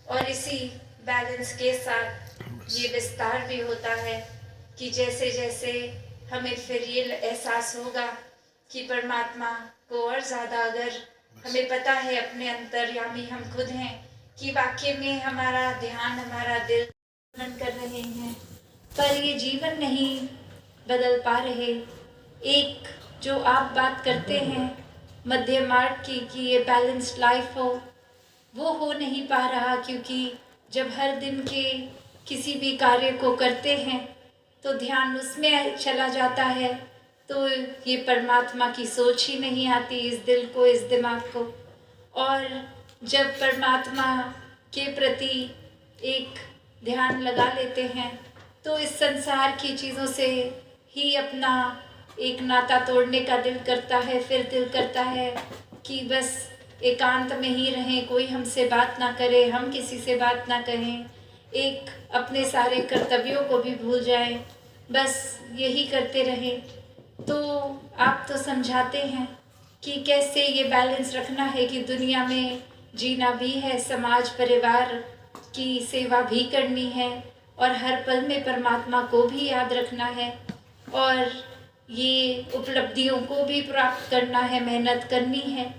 और इसी बैलेंस के साथ ये विस्तार भी होता है कि जैसे जैसे हमें फिर ये एहसास होगा कि परमात्मा को और ज़्यादा अगर हमें पता है अपने अंतर्यामी हम खुद हैं कि वाकई में हमारा ध्यान हमारा दिल कर रहे हैं, पर ये जीवन नहीं बदल पा रहे। एक जो आप बात करते हैं मध्य मार्ग की कि ये बैलेंस्ड लाइफ वो हो नहीं पा रहा, क्योंकि जब हर दिन के किसी भी कार्य को करते हैं तो ध्यान उसमें चला जाता है, तो ये परमात्मा की सोच ही नहीं आती इस दिल को, इस दिमाग को। और जब परमात्मा के प्रति एक ध्यान लगा लेते हैं तो इस संसार की चीज़ों से ही अपना एक नाता तोड़ने का दिल करता है। फिर दिल करता है कि बस एकांत में ही रहें, कोई हमसे बात ना करे, हम किसी से बात ना कहें, एक अपने सारे कर्तव्यों को भी भूल जाएं, बस यही करते रहें। तो आप तो समझाते हैं कि कैसे ये बैलेंस रखना है कि दुनिया में जीना भी है, समाज परिवार की सेवा भी करनी है और हर पल में परमात्मा को भी याद रखना है और ये उपलब्धियों को भी प्राप्त करना है, मेहनत करनी है।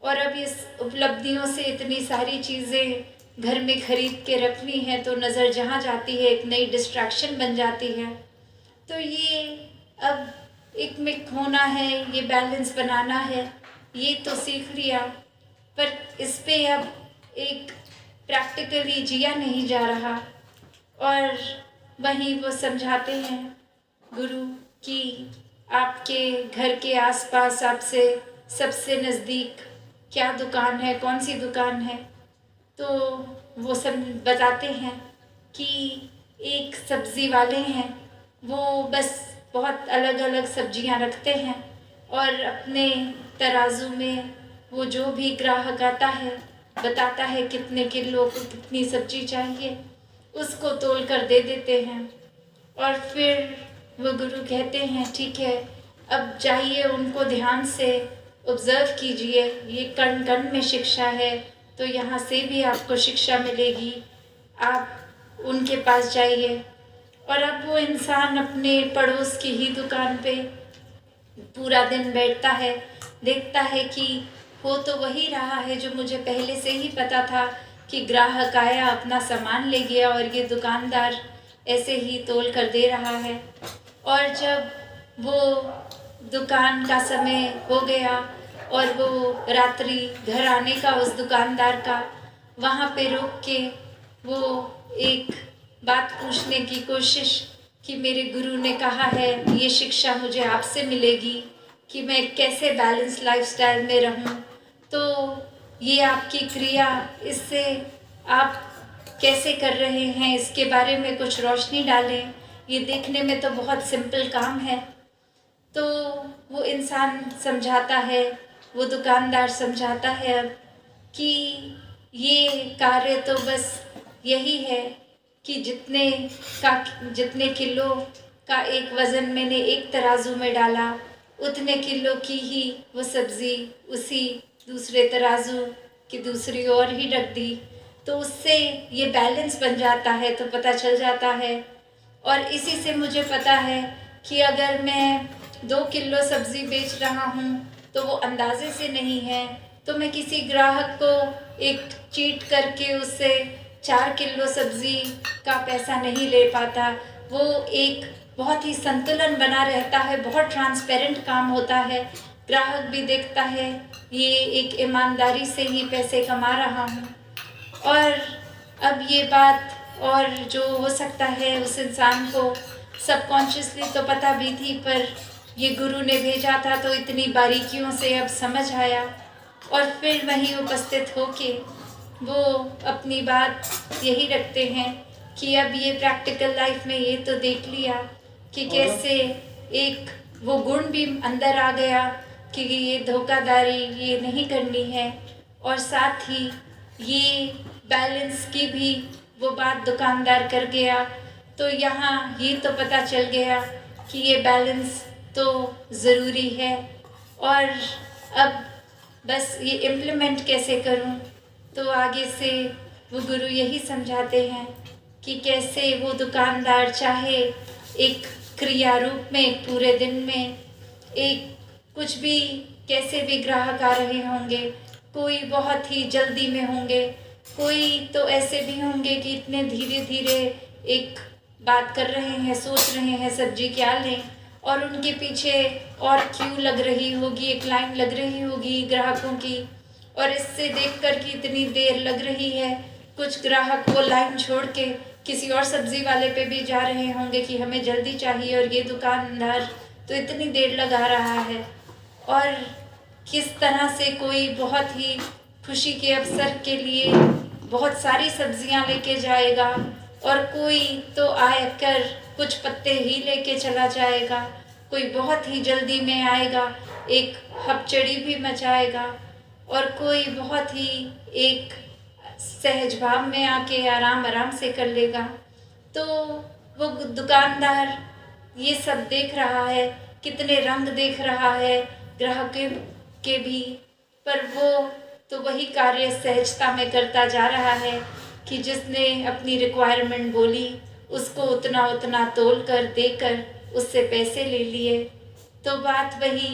और अब इस उपलब्धियों से इतनी सारी चीज़ें घर में खरीद के रखनी है तो नज़र जहाँ जाती है एक नई डिस्ट्रैक्शन बन जाती है। तो ये अब एक में होना है, ये बैलेंस बनाना है, ये तो सीख लिया, पर इस पे अब एक प्रैक्टिकली जिया नहीं जा रहा। और वहीं वो समझाते हैं गुरु कि आपके घर के आसपास आपसे सबसे नज़दीक क्या दुकान है, कौन सी दुकान है। तो वो सब बताते हैं कि एक सब्ज़ी वाले हैं, वो बस बहुत अलग अलग सब्जियां रखते हैं और अपने तराजू में वो जो भी ग्राहक आता है बताता है कितने किलो को कितनी सब्जी चाहिए, उसको तोल कर दे देते हैं। और फिर वो गुरु कहते हैं ठीक है, अब जाइए उनको ध्यान से ऑब्ज़र्व कीजिए, ये कण कण में शिक्षा है, तो यहाँ से भी आपको शिक्षा मिलेगी, आप उनके पास जाइए। और अब वो इंसान अपने पड़ोस की ही दुकान पे पूरा दिन बैठता है, देखता है कि हो तो वही रहा है जो मुझे पहले से ही पता था कि ग्राहक आया अपना सामान ले गया और ये दुकानदार ऐसे ही तोल कर दे रहा है। और जब वो दुकान का समय हो गया और वो रात्रि घर आने का उस दुकानदार का, वहाँ पे रुक के वो एक बात पूछने की कोशिश कि मेरे गुरु ने कहा है ये शिक्षा मुझे आपसे मिलेगी कि मैं कैसे बैलेंस लाइफस्टाइल में रहूं, तो ये आपकी क्रिया, इससे आप कैसे कर रहे हैं इसके बारे में कुछ रोशनी डालें, ये देखने में तो बहुत सिंपल काम है। तो वो इंसान समझाता है, वो दुकानदार समझाता है अब कि ये कार्य तो बस यही है कि जितने किलो का एक वज़न मैंने एक तराजू में डाला, उतने किलो की ही वो सब्ज़ी उसी दूसरे तराजू की दूसरी ओर ही रख दी, तो उससे ये बैलेंस बन जाता है, तो पता चल जाता है। और इसी से मुझे पता है कि अगर मैं 2 किलो सब्ज़ी बेच रहा हूँ तो वो अंदाज़े से नहीं है, तो मैं किसी ग्राहक को एक चीट करके उससे 4 किलो सब्ज़ी का पैसा नहीं ले पाता। वो एक बहुत ही संतुलन बना रहता है, बहुत ट्रांसपेरेंट काम होता है, ग्राहक भी देखता है ये एक ईमानदारी से ही पैसे कमा रहा हूँ। और अब ये बात और जो हो सकता है उस इंसान को सबकॉन्शियसली तो पता भी थी, पर ये गुरु ने भेजा था तो इतनी बारीकियों से अब समझ आया। और फिर वहीं उपस्थित होके वो अपनी बात यही रखते हैं कि अब ये प्रैक्टिकल लाइफ में ये तो देख लिया कि कैसे एक वो गुण भी अंदर आ गया कि ये धोखाधड़ी ये नहीं करनी है, और साथ ही ये बैलेंस की भी वो बात दुकानदार कर गया। तो यहाँ ये तो पता चल गया कि ये बैलेंस तो ज़रूरी है, और अब बस ये इम्प्लीमेंट कैसे करूँ, तो आगे से वो गुरु यही समझाते हैं कि कैसे वो दुकानदार चाहे एक क्रिया रूप में पूरे दिन में एक कुछ भी कैसे भी ग्राहक आ रहे होंगे, कोई बहुत ही जल्दी में होंगे, कोई तो ऐसे भी होंगे कि इतने धीरे धीरे एक बात कर रहे हैं, सोच रहे हैं सब्जी क्या लें, और उनके पीछे और क्यू लग रही होगी, एक लाइन लग रही होगी ग्राहकों की, और इससे देखकर कि इतनी देर लग रही है, कुछ ग्राहक वो लाइन छोड़ के किसी और सब्जी वाले पे भी जा रहे होंगे कि हमें जल्दी चाहिए, और ये दुकानदार तो इतनी देर लगा रहा है। और किस तरह से कोई बहुत ही खुशी के अवसर के लिए बहुत सारी सब्जियां लेके जाएगा, और कोई तो आकर कुछ पत्ते ही लेके चला जाएगा, कोई बहुत ही जल्दी में आएगा, एक हपचड़ी भी मचाएगा, और कोई बहुत ही एक सहज भाव में आके आराम आराम से कर लेगा। तो वो दुकानदार ये सब देख रहा है, कितने रंग देख रहा है ग्राहकों के भी, पर वो तो वही कार्य सहजता में करता जा रहा है कि जिसने अपनी रिक्वायरमेंट बोली उसको उतना उतना तोल कर देकर उससे पैसे ले लिए। तो बात वही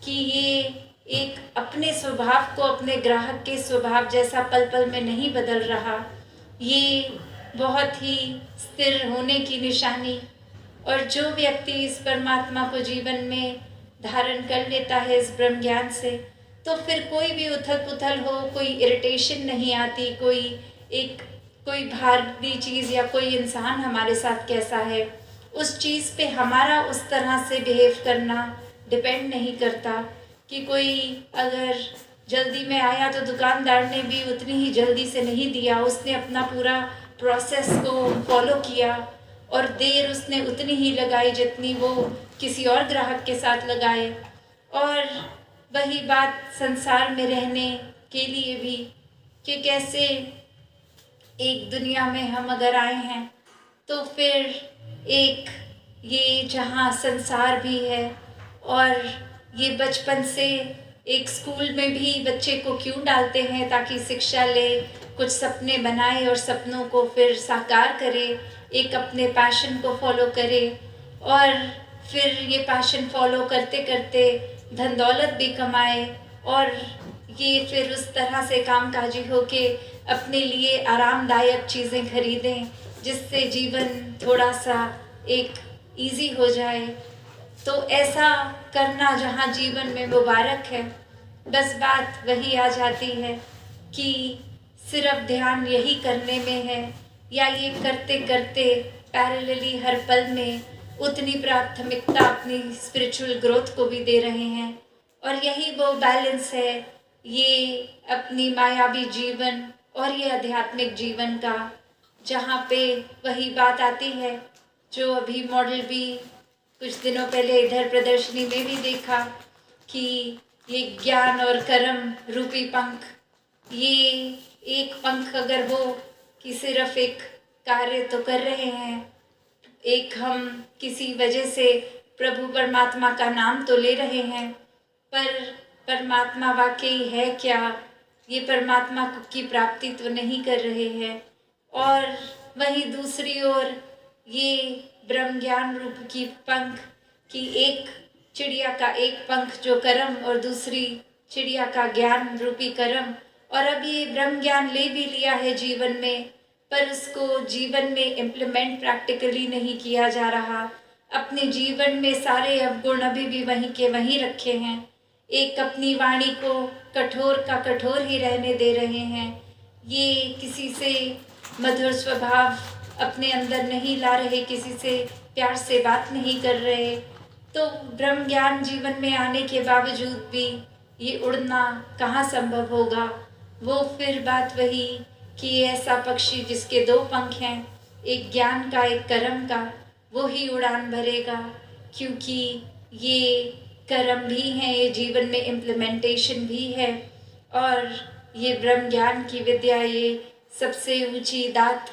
कि ये एक अपने स्वभाव को अपने ग्राहक के स्वभाव जैसा पल पल में नहीं बदल रहा, ये बहुत ही स्थिर होने की निशानी। और जो व्यक्ति इस परमात्मा को जीवन में धारण कर लेता है इस ब्रह्म ज्ञान से, तो फिर कोई भी उथल पुथल हो, कोई इरिटेशन नहीं आती, कोई भारी चीज़ या कोई इंसान हमारे साथ कैसा है, उस चीज़ पे हमारा उस तरह से बिहेव करना डिपेंड नहीं करता। कि कोई अगर जल्दी में आया तो दुकानदार ने भी उतनी ही जल्दी से नहीं दिया, उसने अपना पूरा प्रोसेस को फॉलो किया, और देर उसने उतनी ही लगाई जितनी वो किसी और ग्राहक के साथ लगाए। और वही बात संसार में रहने के लिए भी कि कैसे एक दुनिया में हम अगर आए हैं तो फिर एक ये जहाँ संसार भी है, और ये बचपन से एक स्कूल में भी बच्चे को क्यों डालते हैं, ताकि शिक्षा ले, कुछ सपने बनाए और सपनों को फिर साकार करे, एक अपने पैशन को फॉलो करे, और फिर ये पैशन फॉलो करते करते धन दौलत भी कमाए, और ये फिर उस तरह से कामकाजी होके अपने लिए आरामदायक चीज़ें खरीदें जिससे जीवन थोड़ा सा एक इजी हो जाए। तो ऐसा करना जहाँ जीवन में मुबारक है, बस बात वही आ जाती है कि सिर्फ ध्यान यही करने में है, या ये करते करते पैरेलली हर पल में उतनी प्राथमिकता अपनी स्पिरिचुअल ग्रोथ को भी दे रहे हैं। और यही वो बैलेंस है, ये अपनी मायावी जीवन और ये आध्यात्मिक जीवन का, जहाँ पे वही बात आती है जो अभी मॉडल भी कुछ दिनों पहले इधर प्रदर्शनी में भी देखा कि ये ज्ञान और कर्म रूपी पंख, ये एक पंख अगर हो कि सिर्फ एक कार्य तो कर रहे हैं, एक हम किसी वजह से प्रभु परमात्मा का नाम तो ले रहे हैं, पर परमात्मा वाकई है क्या, ये परमात्मा की प्राप्ति तो नहीं कर रहे हैं। और वहीं दूसरी ओर ये ब्रह्म ज्ञान रूप की पंख की एक चिड़िया का एक पंख जो कर्म, और दूसरी चिड़िया का ज्ञान रूपी कर्म, और अब ये ब्रह्म ज्ञान ले भी लिया है जीवन में, पर उसको जीवन में इम्प्लीमेंट प्रैक्टिकली नहीं किया जा रहा। अपने जीवन में सारे अवगुण अभी भी वहीं के वहीं रखे हैं, एक अपनी वाणी को कठोर का कठोर ही रहने दे रहे हैं, ये किसी से मधुर स्वभाव अपने अंदर नहीं ला रहे, किसी से प्यार से बात नहीं कर रहे। तो ब्रह्म ज्ञान जीवन में आने के बावजूद भी ये उड़ना कहाँ संभव होगा। वो फिर बात वही कि ऐसा पक्षी जिसके दो पंख हैं, एक ज्ञान का एक कर्म का, वो ही उड़ान भरेगा, क्योंकि ये कर्म भी हैं, ये जीवन में इम्प्लीमेंटेशन भी है, और ये ब्रह्म ज्ञान की विद्या, ये सबसे ऊंची दात,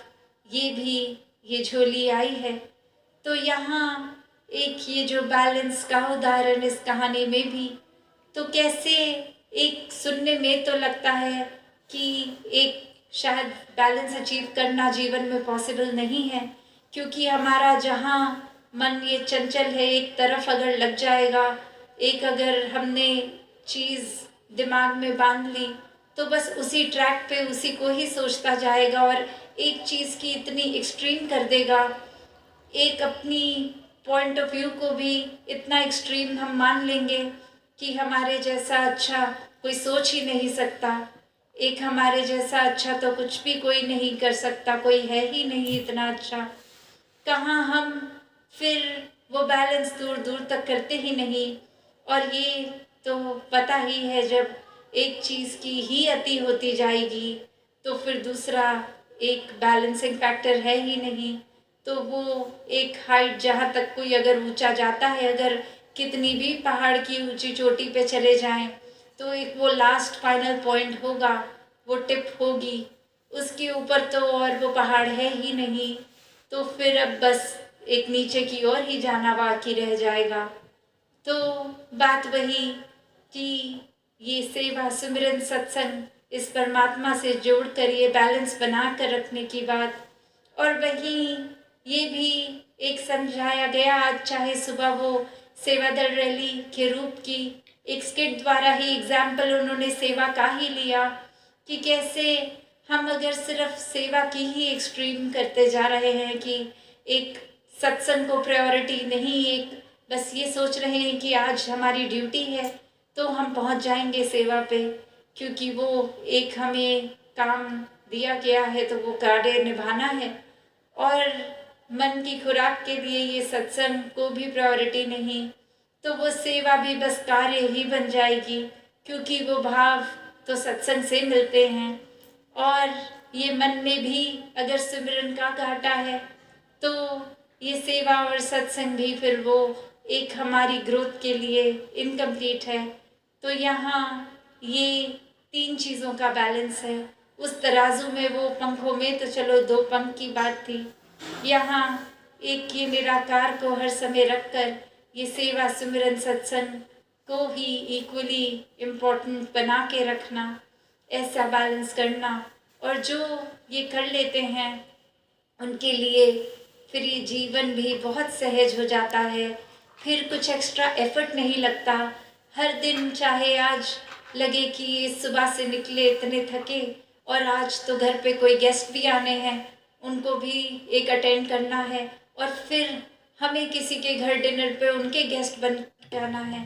ये भी ये झोली आई है। तो यहाँ एक ये जो बैलेंस का उदाहरण इस कहानी में भी, तो कैसे एक सुनने में तो लगता है कि एक शायद बैलेंस अचीव करना जीवन में पॉसिबल नहीं है, क्योंकि हमारा जहाँ मन ये चंचल है, एक तरफ अगर लग जाएगा, एक अगर हमने चीज़ दिमाग में बांध ली तो बस उसी ट्रैक पे उसी को ही सोचता जाएगा और एक चीज़ की इतनी एक्सट्रीम कर देगा, एक अपनी पॉइंट ऑफ व्यू को भी इतना एक्सट्रीम हम मान लेंगे कि हमारे जैसा अच्छा कोई सोच ही नहीं सकता, एक हमारे जैसा अच्छा तो कुछ भी कोई नहीं कर सकता, कोई है ही नहीं इतना अच्छा। कहाँ हम फिर वो बैलेंस दूर दूर तक करते ही नहीं। और ये तो पता ही है, जब एक चीज़ की ही अति होती जाएगी तो फिर दूसरा एक बैलेंसिंग फैक्टर है ही नहीं। तो वो एक हाइट जहाँ तक कोई अगर ऊंचा जाता है, अगर कितनी भी पहाड़ की ऊंची चोटी पे चले जाएं, तो एक वो लास्ट फाइनल पॉइंट होगा, वो टिप होगी, उसके ऊपर तो और वो पहाड़ है ही नहीं। तो फिर अब बस एक नीचे की ओर ही जाना बाकी रह जाएगा। तो बात वही कि ये सेवा, सुमिरन, सत्संग, इस परमात्मा से जोड़कर ये बैलेंस बना कर रखने की बात। और वहीं ये भी एक समझाया गया, आज चाहे सुबह वो सेवा दल रैली के रूप की एक स्किट द्वारा ही एग्जाम्पल उन्होंने सेवा का ही लिया कि कैसे हम अगर सिर्फ सेवा की ही एक्सट्रीम करते जा रहे हैं कि एक सत्संग को प्रायोरिटी नहीं, एक बस ये सोच रहे हैं कि आज हमारी ड्यूटी है तो हम पहुंच जाएंगे सेवा पे, क्योंकि वो एक हमें काम दिया गया है तो वो कार्य निभाना है। और मन की खुराक के लिए ये सत्संग को भी प्रायोरिटी नहीं, तो वो सेवा भी बस कार्य ही बन जाएगी, क्योंकि वो भाव तो सत्संग से मिलते हैं। और ये मन में भी अगर सिमरन का घाटा है तो ये सेवा और सत्संग भी फिर वो एक हमारी ग्रोथ के लिए इनकम्प्लीट है। तो यहाँ ये तीन चीज़ों का बैलेंस है। उस तराजू में वो पंखों में तो चलो दो पंख की बात थी, यहाँ एक ये निराकार को हर समय रखकर ये सेवा, सुमिरन, सत्संग को ही इक्वली इम्पोर्टेंट बना के रखना, ऐसा बैलेंस करना। और जो ये कर लेते हैं उनके लिए फिर ये जीवन भी बहुत सहज हो जाता है, फिर कुछ एक्स्ट्रा एफर्ट नहीं लगता। हर दिन चाहे आज लगे कि सुबह से निकले इतने थके और आज तो घर पे कोई गेस्ट भी आने हैं, उनको भी एक अटेंड करना है, और फिर हमें किसी के घर डिनर पे उनके गेस्ट बन के आना है,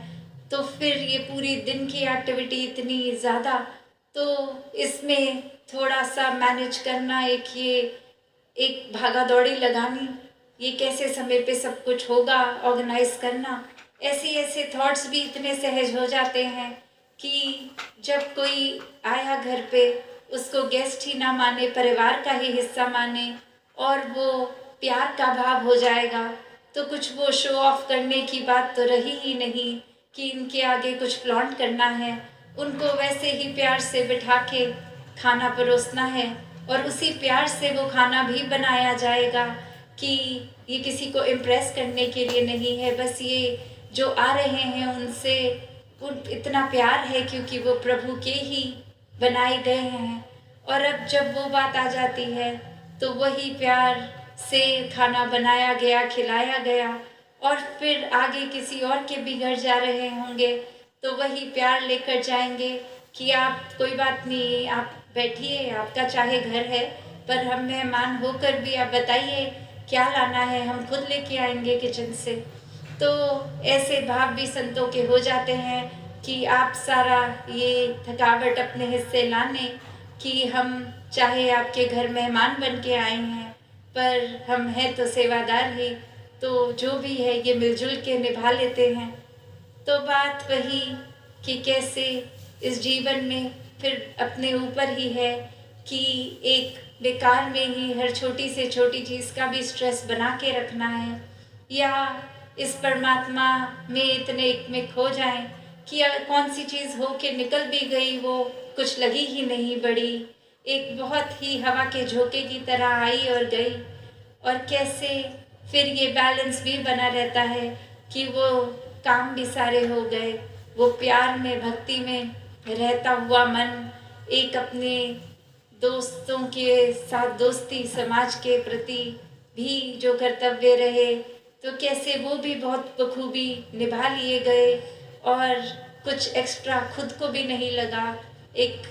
तो फिर ये पूरी दिन की एक्टिविटी इतनी ज़्यादा, तो इसमें थोड़ा सा मैनेज करना, एक भागा दौड़ी लगानी, ये कैसे समय पे सब कुछ होगा, ऑर्गेनाइज करना, ऐसे ऐसे थॉट्स भी इतने सहज हो जाते हैं कि जब कोई आया घर पे उसको गेस्ट ही ना माने, परिवार का ही हिस्सा माने और वो प्यार का भाव हो जाएगा, तो कुछ वो शो ऑफ करने की बात तो रही ही नहीं कि इनके आगे कुछ फ्लॉन्ट करना है। उनको वैसे ही प्यार से बिठा के खाना परोसना है और उसी प्यार से वो खाना भी बनाया जाएगा कि ये किसी को इम्प्रेस करने के लिए नहीं है, बस ये जो आ रहे हैं उनसे इतना प्यार है क्योंकि वो प्रभु के ही बनाए गए हैं। और अब जब वो बात आ जाती है तो वही प्यार से खाना बनाया गया, खिलाया गया, और फिर आगे किसी और के भी घर जा रहे होंगे तो वही प्यार लेकर जाएंगे कि आप कोई बात नहीं, आप बैठिए, आपका चाहे घर है पर हम मेहमान होकर भी आप बताइए क्या लाना है, हम खुद लेके आएंगे किचन से। तो ऐसे भाव भी संतों के हो जाते हैं कि आप सारा ये थकावट अपने हिस्से लाने कि हम चाहे आपके घर मेहमान बन के आए हैं पर हम हैं तो सेवादार ही, तो जो भी है ये मिलजुल के निभा लेते हैं। तो बात वही कि कैसे इस जीवन में फिर अपने ऊपर ही है कि एक बेकार में ही हर छोटी से छोटी चीज़ का भी स्ट्रेस बना के रखना है, या इस परमात्मा में इतने एक में खो जाएं कि कौन सी चीज़ हो के निकल भी गई वो कुछ लगी ही नहीं बड़ी, एक बहुत ही हवा के झोंके की तरह आई और गई। और कैसे फिर ये बैलेंस भी बना रहता है कि वो काम भी सारे हो गए, वो प्यार में, भक्ति में रहता हुआ मन एक अपने दोस्तों के साथ दोस्ती, समाज के प्रति भी जो कर्तव्य रहे, तो कैसे वो भी बहुत बखूबी निभा लिए गए और कुछ एक्स्ट्रा खुद को भी नहीं लगा। एक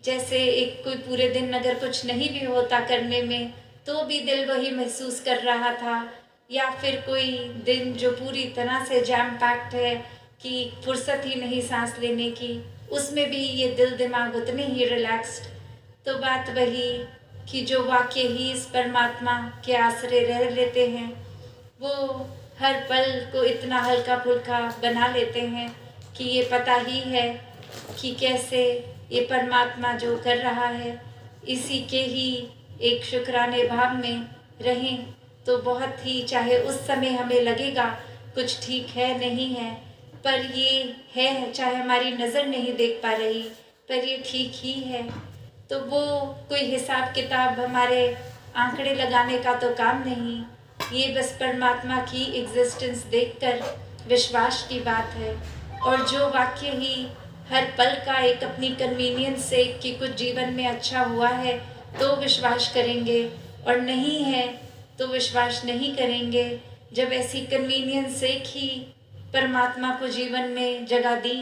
जैसे एक कोई पूरे दिन अगर कुछ नहीं भी होता करने में तो भी दिल वही महसूस कर रहा था, या फिर कोई दिन जो पूरी तरह से जैम पैक्ड है कि फुर्सत ही नहीं सांस लेने की, उसमें भी ये दिल दिमाग उतने ही रिलैक्स्ड। तो बात वही कि जो वाक्य ही इस परमात्मा के आश्रय रह लेते हैं, वो हर पल को इतना हल्का फुल्का बना लेते हैं कि ये पता ही है कि कैसे ये परमात्मा जो कर रहा है इसी के ही एक शुक्राने भाव में रहें। तो बहुत ही, चाहे उस समय हमें लगेगा कुछ ठीक है नहीं है, पर ये है, चाहे हमारी नज़र नहीं देख पा रही पर ये ठीक ही है। तो वो कोई हिसाब किताब, हमारे आंकड़े लगाने का तो काम नहीं, ये बस परमात्मा की एग्जिस्टेंस देखकर विश्वास की बात है। और जो वाक्य ही हर पल का एक अपनी कन्वीनियंस से कि कुछ जीवन में अच्छा हुआ है तो विश्वास करेंगे, और नहीं है तो विश्वास नहीं करेंगे। जब ऐसी कन्वीनियंस से ही परमात्मा को जीवन में जगह दी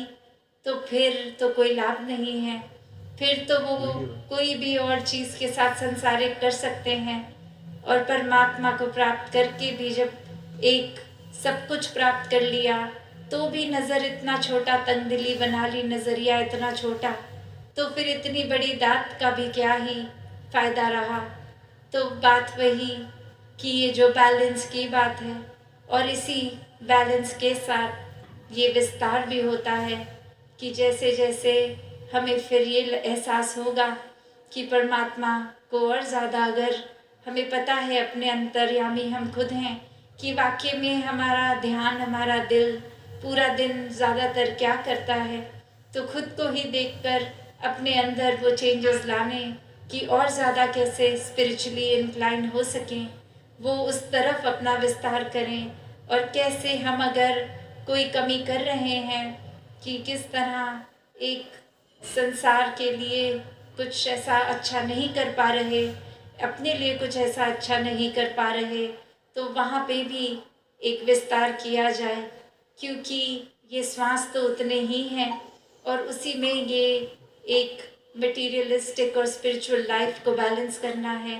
तो फिर तो कोई लाभ नहीं है। फिर तो वो कोई भी और चीज़ के साथ संसारिक कर सकते हैं, और परमात्मा को प्राप्त करके भी जब एक सब कुछ प्राप्त कर लिया तो भी नज़र इतना छोटा, तंगदिली बना ली, नज़रिया इतना छोटा, तो फिर इतनी बड़ी दात का भी क्या ही फ़ायदा रहा। तो बात वही कि ये जो बैलेंस की बात है, और इसी बैलेंस के साथ ये विस्तार भी होता है कि जैसे जैसे हमें फिर ये एहसास होगा कि परमात्मा को और ज़्यादा अगर हमें पता है अपने अंतर्यामी हम खुद हैं कि वाकई में हमारा ध्यान, हमारा दिल पूरा दिन ज़्यादातर क्या करता है, तो खुद को ही देखकर अपने अंदर वो चेंजेस लाने कि और ज़्यादा कैसे स्पिरिचुअली इंक्लाइन हो सकें, वो उस तरफ अपना विस्तार करें। और कैसे हम अगर कोई कमी कर रहे हैं कि किस तरह एक संसार के लिए कुछ ऐसा अच्छा नहीं कर पा रहे, अपने लिए कुछ ऐसा अच्छा नहीं कर पा रहे, तो वहाँ पे भी एक विस्तार किया जाए, क्योंकि ये श्वास तो उतने ही हैं और उसी में ये एक मटेरियलिस्टिक और स्पिरिचुअल लाइफ को बैलेंस करना है,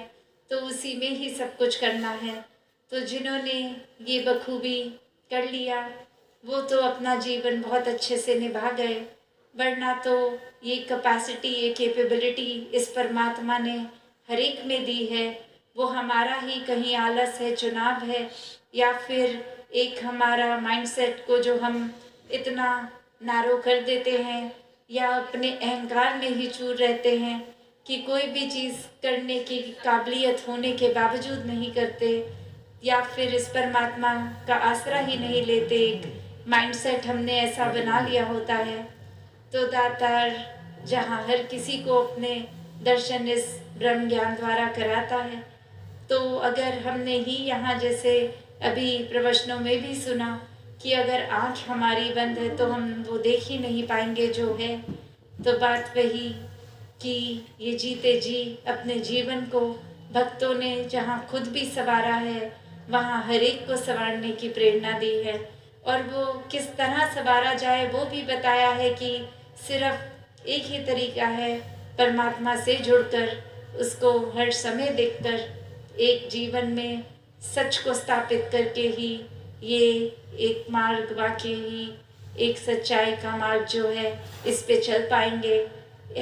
तो उसी में ही सब कुछ करना है। तो जिन्होंने ये बखूबी कर लिया वो तो अपना जीवन बहुत अच्छे से निभा गए, वरना तो ये कैपेसिटी, ये कैपेबिलिटी इस परमात्मा ने हर एक में दी है। वो हमारा ही कहीं आलस है, चुनाव है, या फिर एक हमारा माइंडसेट को जो हम इतना नारो कर देते हैं, या अपने अहंकार में ही चूर रहते हैं कि कोई भी चीज़ करने की काबिलियत होने के बावजूद नहीं करते, या फिर इस परमात्मा का आसरा ही नहीं लेते। एक माइंडसेट हमने ऐसा बना लिया होता है। तो दातार जहाँ हर किसी को अपने दर्शन इस ब्रह्म ज्ञान द्वारा कराता है, तो अगर हमने ही यहाँ जैसे अभी प्रवचनों में भी सुना कि अगर आँख हमारी बंद है तो हम वो देख ही नहीं पाएंगे जो है। तो बात वही कि ये जीते जी अपने जीवन को भक्तों ने जहाँ खुद भी संवारा है वहाँ हर एक को संवारने की प्रेरणा दी है, और वो किस तरह संवारा जाए वो भी बताया है कि सिर्फ एक ही तरीका है, परमात्मा से जुड़कर, उसको हर समय देखकर, एक जीवन में सच को स्थापित करके ही ये एक मार्ग, वाकई ही एक सच्चाई का मार्ग जो है इस पे चल पाएंगे,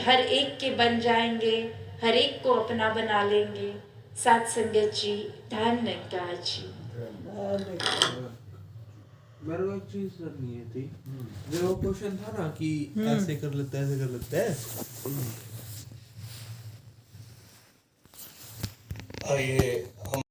हर एक के बन जाएंगे, हर एक को अपना बना लेंगे। साथ संगत जी, धन्यवाद जी। मेरे को एक चीज करनी है थी, जो क्वेश्चन था ना कि ऐसे कर लेते हैं, ऐसे कर लेते हैं, और ये हम